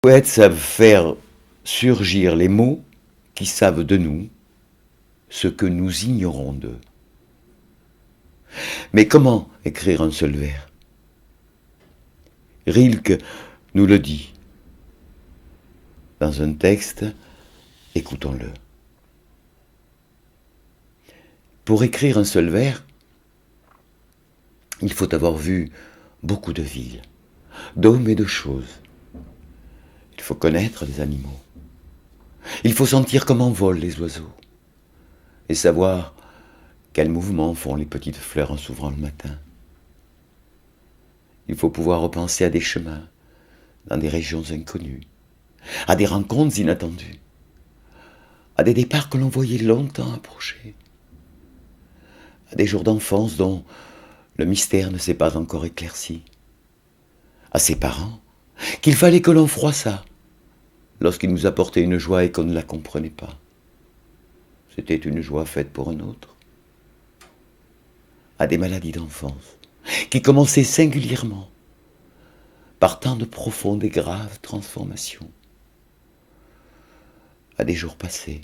poètes savent faire surgir les mots qui savent de nous ce que nous ignorons d'eux. Mais comment écrire un seul vers? Rilke nous le dit dans un texte, écoutons-le. Pour écrire un seul vers, il faut avoir vu beaucoup de villes, d'hommes et de choses. Il faut connaître les animaux. Il faut sentir comment volent les oiseaux et savoir quels mouvements font les petites fleurs en s'ouvrant le matin. Il faut pouvoir repenser à des chemins dans des régions inconnues, à des rencontres inattendues, à des départs que l'on voyait longtemps approcher, à des jours d'enfance dont le mystère ne s'est pas encore éclairci, à ses parents qu'il fallait que l'on froissât lorsqu'ils nous apportaient une joie et qu'on ne la comprenait pas. C'était une joie faite pour un autre. À des maladies d'enfance qui commençaient singulièrement par tant de profondes et graves transformations. À des jours passés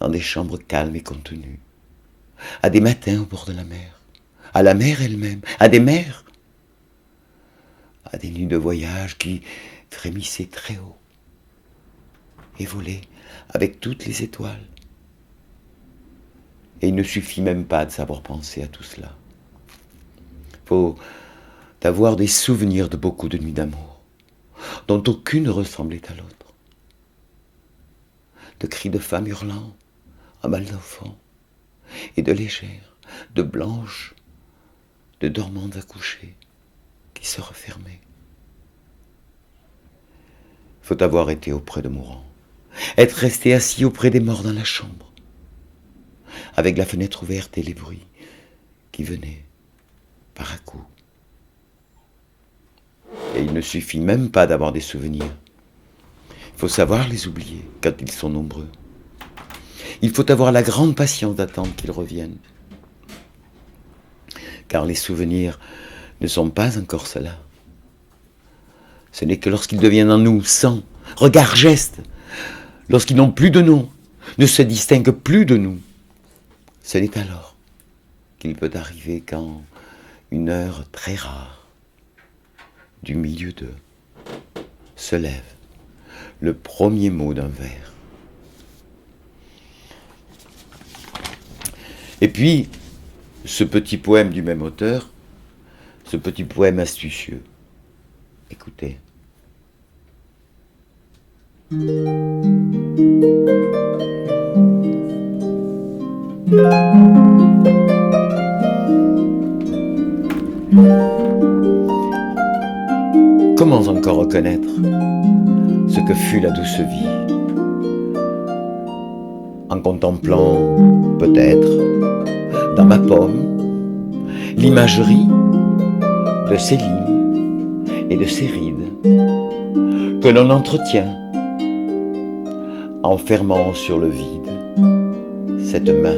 dans des chambres calmes et contenues, à des matins au bord de la mer, à la mer elle-même, à des mers, à des nuits de voyage qui frémissaient très haut et volaient avec toutes les étoiles. Et il ne suffit même pas de savoir penser à tout cela. Il faut avoir des souvenirs de beaucoup de nuits d'amour, dont aucune ne ressemblait à l'autre. De cris de femmes hurlant à mal d'enfants, et de légères, de blanches, de dormantes accouchées, qui se refermaient. Il faut avoir été auprès de mourants, être resté assis auprès des morts dans la chambre, avec la fenêtre ouverte et les bruits qui venaient par à coups. Et il ne suffit même pas d'avoir des souvenirs. Il faut savoir les oublier quand ils sont nombreux. Il faut avoir la grande patience d'attendre qu'ils reviennent. Car les souvenirs ne sont pas encore cela. Ce n'est que lorsqu'ils deviennent en nous sang, regard, geste, lorsqu'ils n'ont plus de nom, ne se distinguent plus de nous, ce n'est alors qu'il peut arriver quand une heure très rare, du milieu d'eux, se lève le premier mot d'un vers. Et puis, ce petit poème du même auteur, ce petit poème astucieux, écoutez. Comment encore reconnaître ce que fut la douce vie en contemplant peut-être dans ma pomme l'imagerie de ces lignes et de ces rides que l'on entretient en fermant sur le vide cette main